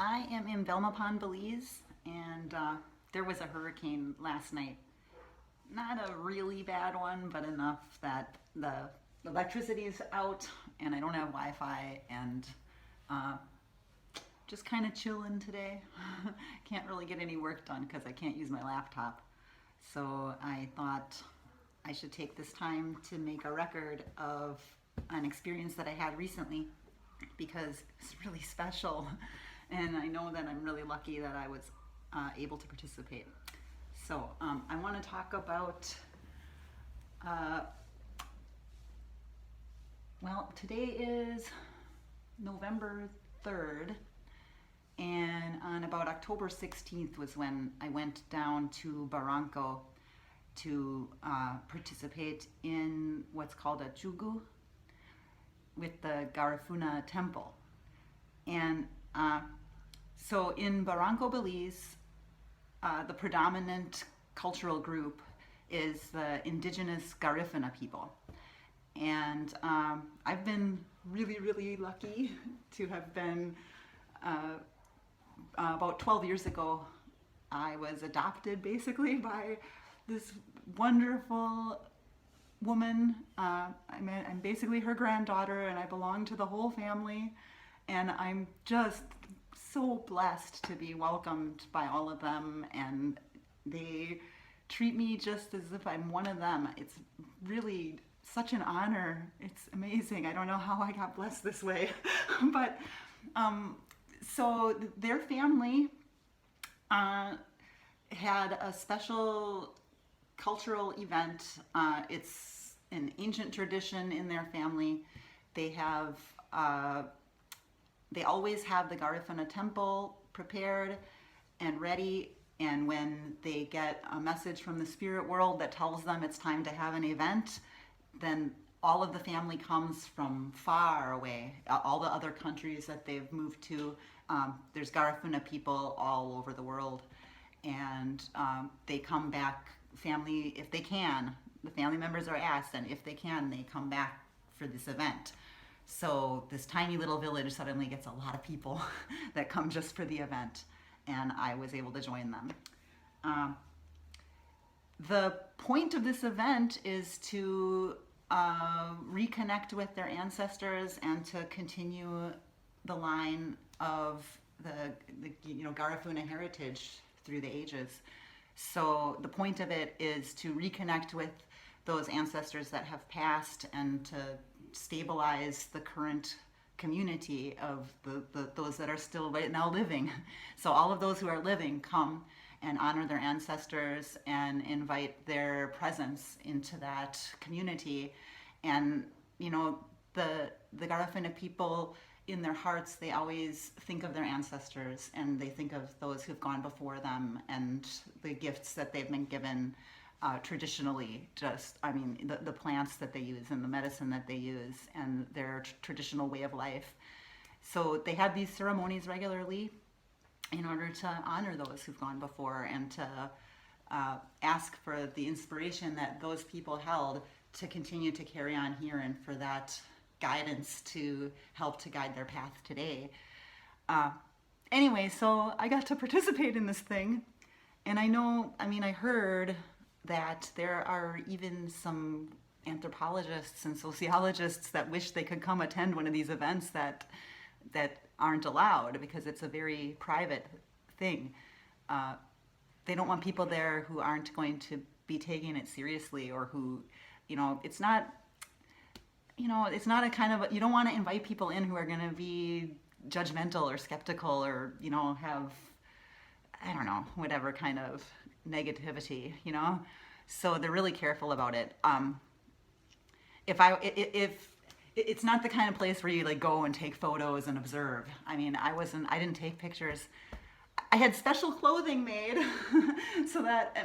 I am in Belmopan, Belize, and there was a hurricane last night. Not a really bad one, but enough that the electricity is out and I don't have Wi-Fi, and uh, just kind of chilling today. Can't really get any work done because I can't use my laptop. So I thought I should take this time to make a record of an experience that I had recently because it's really special. And I know that I'm really lucky that I was able to participate. So I want to talk about, well, today is November 3rd, and on about October 16th was when I went down to Barranco to participate in what's called a chugu with the Garifuna temple. And so in Barranco, Belize, the predominant cultural group is the indigenous Garifuna people. And I've been really lucky to have been, about 12 years ago, I was adopted basically by this wonderful woman. I'm basically her granddaughter, and I belong to the whole family. And I'm just so blessed to be welcomed by all of them, and they treat me just as if I'm one of them. It's really such an honor. It's amazing. I don't know how I got blessed this way. But so their family had a special cultural event. It's an ancient tradition in their family. They have they always have the Garifuna temple prepared and ready, and when they get a message from the spirit world that tells them it's time to have an event, then all of the family comes from far away, all the other countries that they've moved to. There's Garifuna people all over the world, and they come back, family, if they can. The family members are asked, and if they can, they come back for this event. So this tiny little village suddenly gets a lot of people that come just for the event, and I was able to join them. The point of this event is to reconnect with their ancestors and to continue the line of the Garifuna heritage through the ages. So the point of it is to reconnect with those ancestors that have passed and to stabilize the current community of those that are still right now living. So all of those who are living come and honor their ancestors and invite their presence into that community. And the Garifuna people, in their hearts, they always think of their ancestors, and they think of those who've gone before them and the gifts that they've been given traditionally. The plants that they use and the medicine that they use and their traditional way of life. So they have these ceremonies regularly in order to honor those who've gone before and to ask for the inspiration that those people held to continue to carry on here, and for that guidance to help to guide their path today. Anyway, so I got to participate in this thing, and I heard that there are even some anthropologists and sociologists that wish they could come attend one of these events that aren't allowed because it's a very private thing. They don't want people there who aren't going to be taking it seriously, or who, it's not a kind of, you don't want to invite people in who are going to be judgmental or skeptical or, have, I don't know, whatever kind of negativity, So they're really careful about it. If it's not the kind of place where you go and take photos and observe. I didn't take pictures. I had special clothing made so that,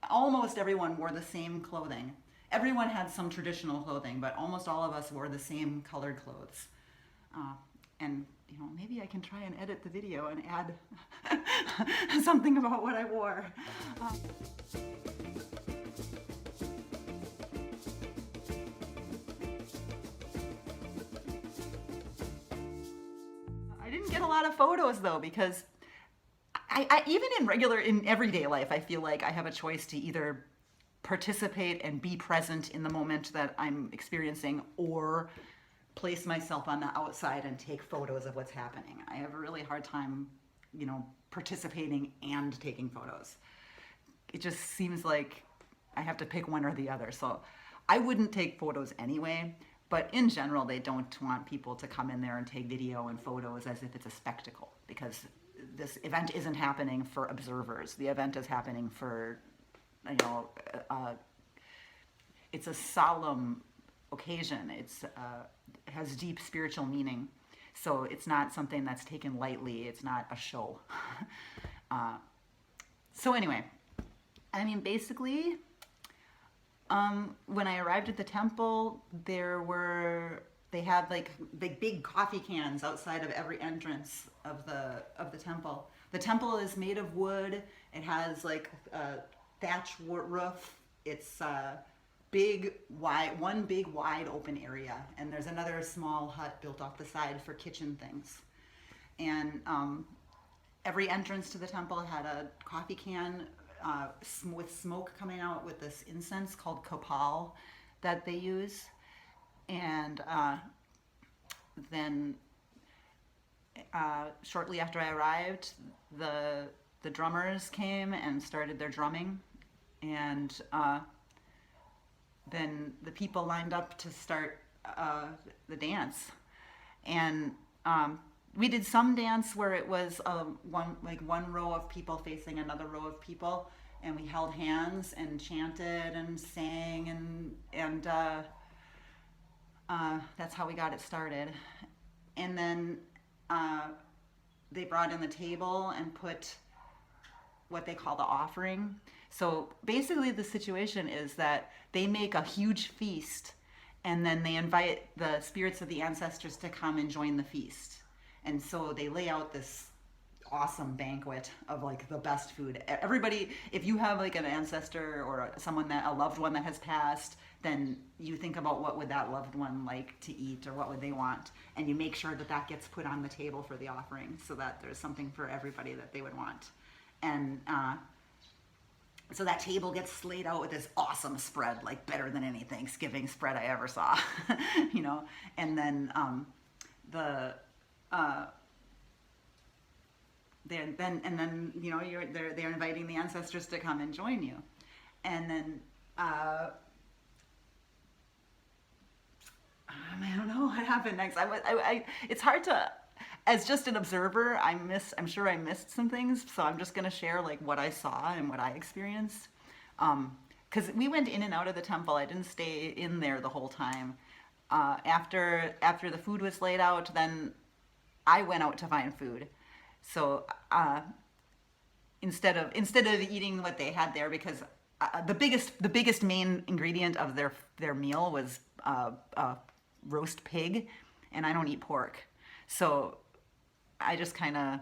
almost everyone wore the same clothing. Everyone had some traditional clothing, but almost all of us wore the same colored clothes. And maybe I can try and edit the video and add something about what I wore. get a lot of photos though, because I even in everyday life, I feel like I have a choice to either participate and be present in the moment that I'm experiencing, or place myself on the outside and take photos of what's happening. I have a really hard time, participating and taking photos. It just seems like I have to pick one or the other. So I wouldn't take photos anyway, but in general, they don't want people to come in there and take video and photos as if it's a spectacle, because this event isn't happening for observers. The event is happening for, it's a solemn occasion. It has deep spiritual meaning. So it's not something that's taken lightly. It's not a show. So anyway, basically, when I arrived at the temple, they had like big coffee cans outside of every entrance of the temple. The temple is made of wood. It has like a thatch roof. It's one big wide open area, and there's another small hut built off the side for kitchen things. And every entrance to the temple had a coffee can with smoke coming out with this incense called copal that they use. And then shortly after I arrived, the drummers came and started their drumming, and then the people lined up to start the dance. And we did some dance where it was one row of people facing another row of people, and we held hands and chanted and sang, and that's how we got it started. And then they brought in the table and put what they call the offering. So basically the situation is that they make a huge feast, and then they invite the spirits of the ancestors to come and join the feast. And so they lay out this awesome banquet of like the best food. Everybody, if you have like an ancestor or a loved one that has passed, then you think about what would that loved one like to eat, or what would they want, and you make sure that gets put on the table for the offering, so that there's something for everybody that they would want. And so that table gets laid out with this awesome spread, like better than any Thanksgiving spread I ever saw, And then they're inviting the ancestors to come and join you, and then I don't know what happened next. It's hard to, as just an observer, I'm sure I missed some things, so I'm just gonna share like what I saw and what I experienced. Because we went in and out of the temple. I didn't stay in there the whole time. After the food was laid out, then I went out to find food. So instead of eating what they had there, because the biggest main ingredient of their meal was roast pig, and I don't eat pork. So I just I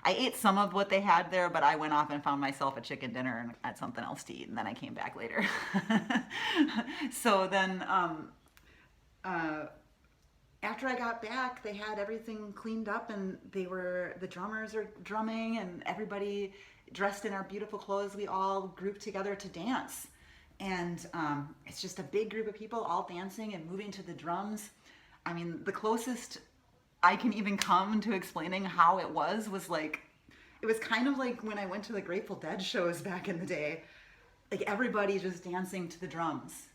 ate some of what they had there, but I went off and found myself a chicken dinner and had something else to eat, and then I came back later. So then after I got back, they had everything cleaned up, and the drummers are drumming, and everybody dressed in our beautiful clothes. We all grouped together to dance. And it's just a big group of people all dancing and moving to the drums. The closest I can even come to explaining how it was like, it was kind of like when I went to the Grateful Dead shows back in the day. Like everybody just dancing to the drums,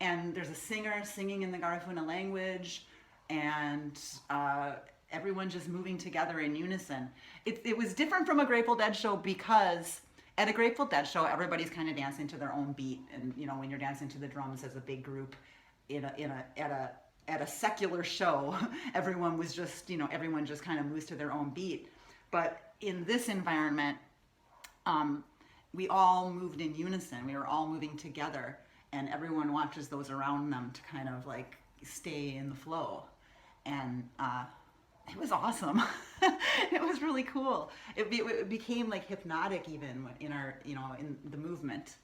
And there's a singer singing in the Garifuna language, and everyone just moving together in unison. It was different from a Grateful Dead show, because at a Grateful Dead show, everybody's kind of dancing to their own beat, and when you're dancing to the drums as a big group, at a secular show, everyone was just everyone just kind of moves to their own beat. But in this environment, we all moved in unison. We were all moving together, and everyone watches those around them to kind of like stay in the flow. And it was awesome. It was really cool. It became like hypnotic even in our, in the movement.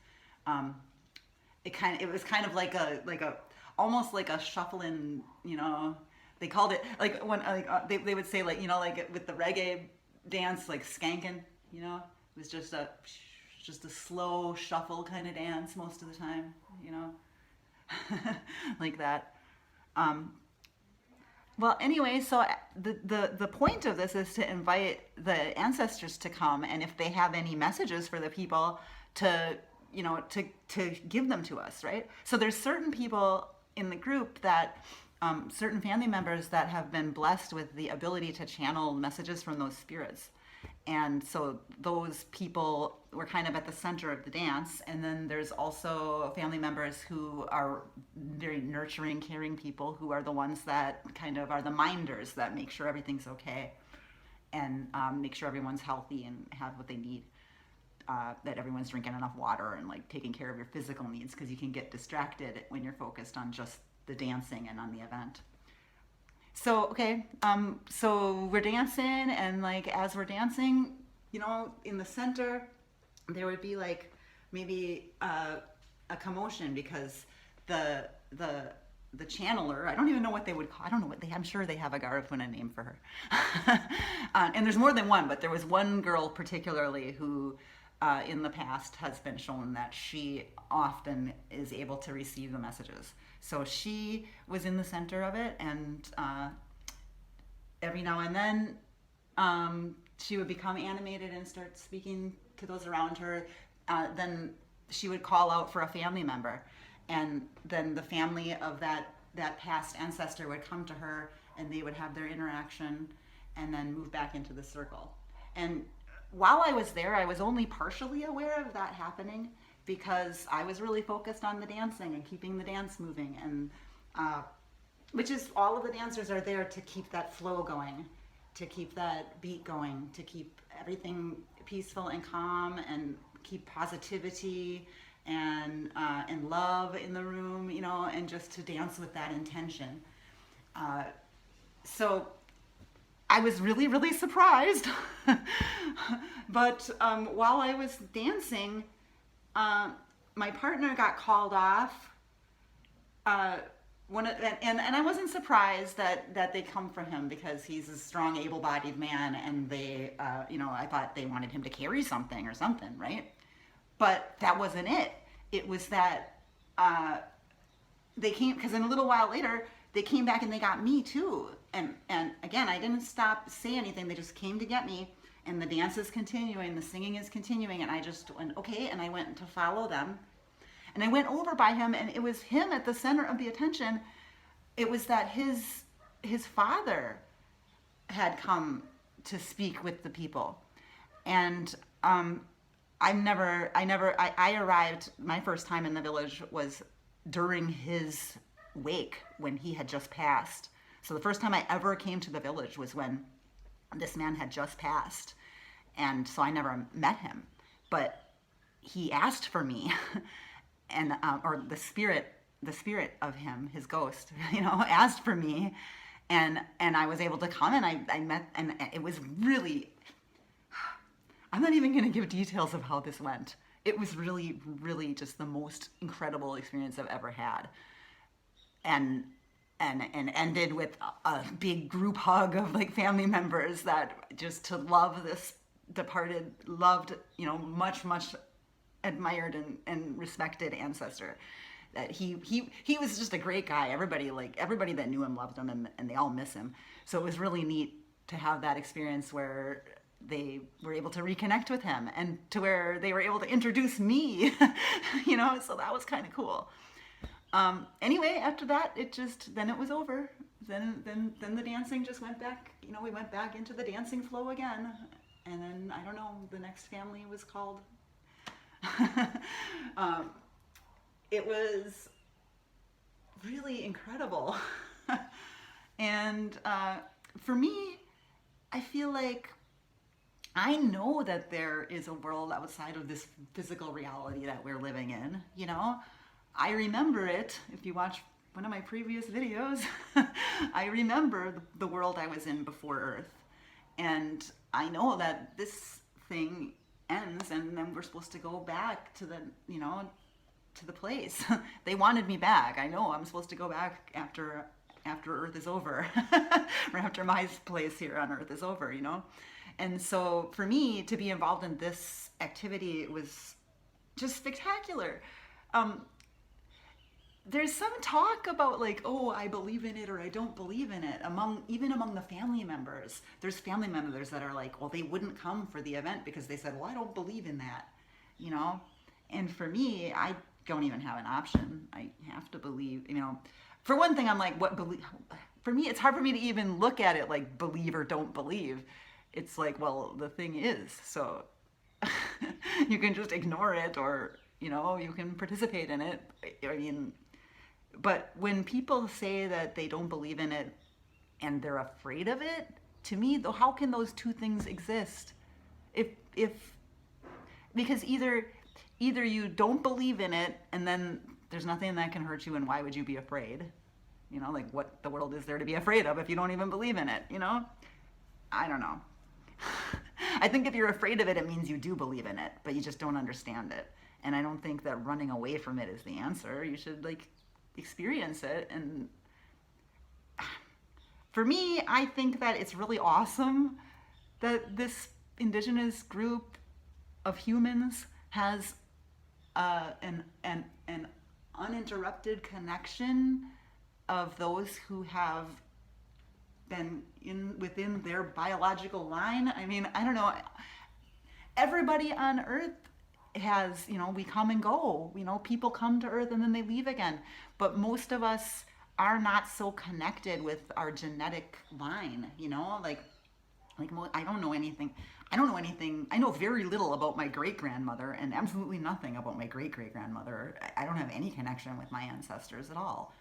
It was kind of like a almost like a shuffling, They called it like when they would say like like with the reggae dance like skanking, it was just a slow shuffle kind of dance most of the time, like that. Um, well, anyway, so the point of this is to invite the ancestors to come, and if they have any messages for the people, to to give them to us, right? So there's certain people in the group that certain family members that have been blessed with the ability to channel messages from those spirits. And so those people were kind of at the center of the dance. And then there's also family members who are very nurturing, caring people who are the ones that kind of are the minders that make sure everything's okay and make sure everyone's healthy and have what they need. That everyone's drinking enough water and like taking care of your physical needs, because you can get distracted when you're focused on just the dancing and on the event. So, okay, so we're dancing, and like as we're dancing, in the center, there would be like maybe a commotion because the channeler, I don't even know what they would call, I don't know what I'm sure they have a Garifuna name for her. And there's more than one, but there was one girl particularly who in the past has been shown that she often is able to receive the messages. So she was in the center of it, and every now and then she would become animated and start speaking to those around her. Then she would call out for a family member, and then the family of that past ancestor would come to her, and they would have their interaction and then move back into the circle. And while I was there, I was only partially aware of that happening because I was really focused on the dancing and keeping the dance moving, and which is, all of the dancers are there to keep that flow going, to keep that beat going, to keep everything peaceful and calm, and keep positivity and love in the room, and just to dance with that intention. So I was really, really surprised. But while I was dancing, my partner got called off. And I wasn't surprised that they come for him, because he's a strong, able-bodied man, and they, I thought they wanted him to carry something or something, right? But that wasn't it. It was that they came, because in a little while later, they came back and they got me too. And again, I didn't stop, say anything. They just came to get me, and the dance is continuing, the singing is continuing, and I just went, okay, and I went to follow them. And I went over by him, and it was him at the center of the attention. It was that his father had come to speak with the people. And I arrived, my first time in the village was during his wake, when he had just passed. So the first time I ever came to the village was when this man had just passed. And so I never met him, but he asked for me. And or the spirit of him, his ghost, asked for me, and I was able to come, and I met, and it was really, I'm not even going to give details of how this went. It was really, really just the most incredible experience I've ever had, and ended with a big group hug of like family members that just to love this departed, loved, much admired and respected ancestor. That he was just a great guy. Everybody that knew him loved him, and they all miss him. So it was really neat to have that experience where they were able to reconnect with him, and to where they were able to introduce me, so that was kind of cool. Anyway, after that, then it was over. Then the dancing just went back, we went back into the dancing flow again. And then, I don't know, the next family was called. It was really incredible. And for me, I feel like I know that there is a world outside of this physical reality that we're living in, I remember it. If you watch one of my previous videos, I remember the world I was in before Earth. And I know that this thing ends, and then we're supposed to go back to the, to the place. They wanted me back. I know I'm supposed to go back after after Earth is over, or after my place here on Earth is over, you know? And so for me to be involved in this activity was just spectacular. Um, there's some talk about like, oh, I believe in it or I don't believe in it even among the family members. There's family members that are like, well, they wouldn't come for the event because they said, well, I don't believe in that, you know? And for me, I don't even have an option. I have to believe, you know. For one thing, I'm like, what believe? For me, it's hard for me to even look at it like believe or don't believe. It's like, well, the thing is, so you can just ignore it or, you know, you can participate in it. I mean, but when people say that they don't believe in it and they're afraid of it, to me, though, how can those two things exist? If because either you don't believe in it and then there's nothing that can hurt you, and why would you be afraid? You know, like what the world is there to be afraid of if you don't even believe in it, you know? I don't know. I think if you're afraid of it, it means you do believe in it, but you just don't understand it. And I don't think that running away from it is the answer. You should like experience it. And for me, I think that it's really awesome that this indigenous group of humans has an uninterrupted connection of those who have been within their biological line. I mean, I don't know. Everybody on Earth has, you know, we come and go. You know, people come to Earth and then they leave again. But most of us are not so connected with our genetic line, you know, like I don't know anything. I know very little about my great-grandmother and absolutely nothing about my great-great-grandmother. I don't have any connection with my ancestors at all.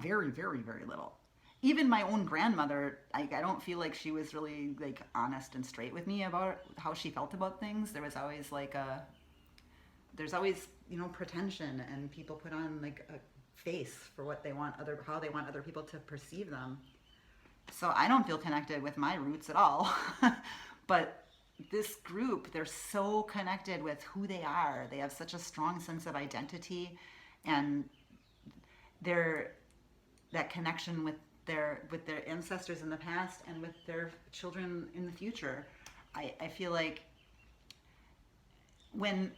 Very, very, very little. Even my own grandmother, I don't feel like she was really like honest and straight with me about how she felt about things. There was always like there's always, you know, pretension, and people put on like a face for how they want other people to perceive them. So I don't feel connected with my roots at all. But this group, they're so connected with who they are. They have such a strong sense of identity, and that connection with their ancestors in the past and with their children in the future. I feel like when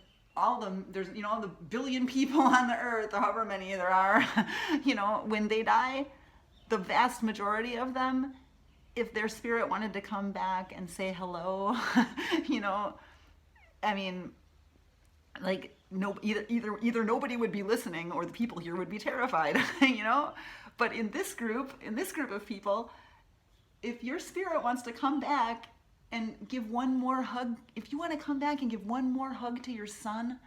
there's, you know, all the billion people on the earth, however many there are, you know, when they die, the vast majority of them, if their spirit wanted to come back and say hello, you know, I mean, like either nobody would be listening or the people here would be terrified, you know. But in this group of people, if your spirit wants to come back and give one more hug, if you want to come back and give one more hug to your son,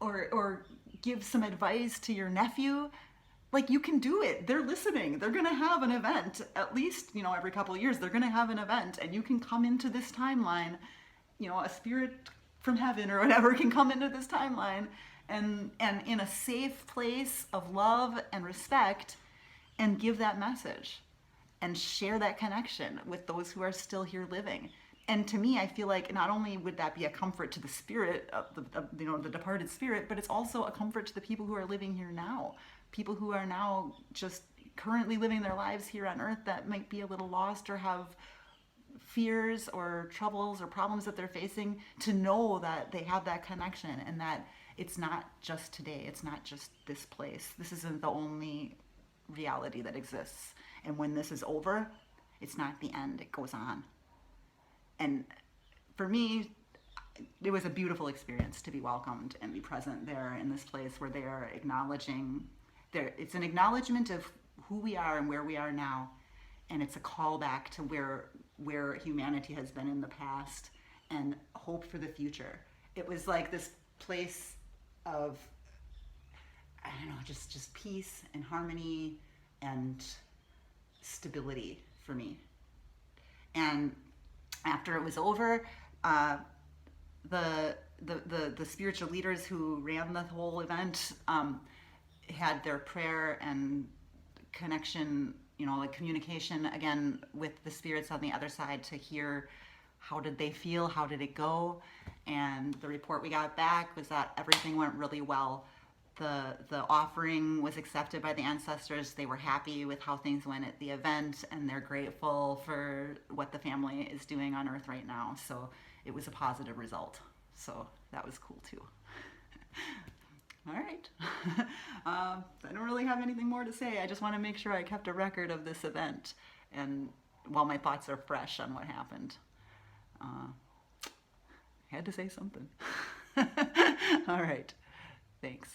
or give some advice to your nephew, like, you can do it. They're listening. They're going to have an event, at least, you know, every couple of years, they're going to have an event, and you can come into this timeline, you know, a spirit from heaven or whatever can come into this timeline and in a safe place of love and respect, and give that message and share that connection with those who are still here living. And to me, I feel like not only would that be a comfort to the spirit of the departed spirit, but it's also a comfort to the people who are living here now. People who are now just currently living their lives here on Earth that might be a little lost or have fears or troubles or problems that they're facing, to know that they have that connection, and that it's not just today, it's not just this place. This isn't the only reality that exists. And when this is over, it's not the end, it goes on. And for me, it was a beautiful experience to be welcomed and be present there in this place where they are acknowledging it's an acknowledgement of who we are and where we are now, and it's a call back to where humanity has been in the past and hope for the future. It was like this place of, I don't know, just peace and harmony and stability for me. And after it was over, the spiritual leaders who ran the whole event had their prayer and connection, you know, like communication again with the spirits on the other side to hear how did they feel, how did it go. And the report we got back was that everything went really well. the offering was accepted by the ancestors. They were happy with how things went at the event, and they're grateful for what the family is doing on Earth right now. So it was a positive result. So that was cool too. All right. I don't really have anything more to say. I just want to make sure I kept a record of this event, and while my thoughts are fresh on what happened, I had to say something. All right. Thanks.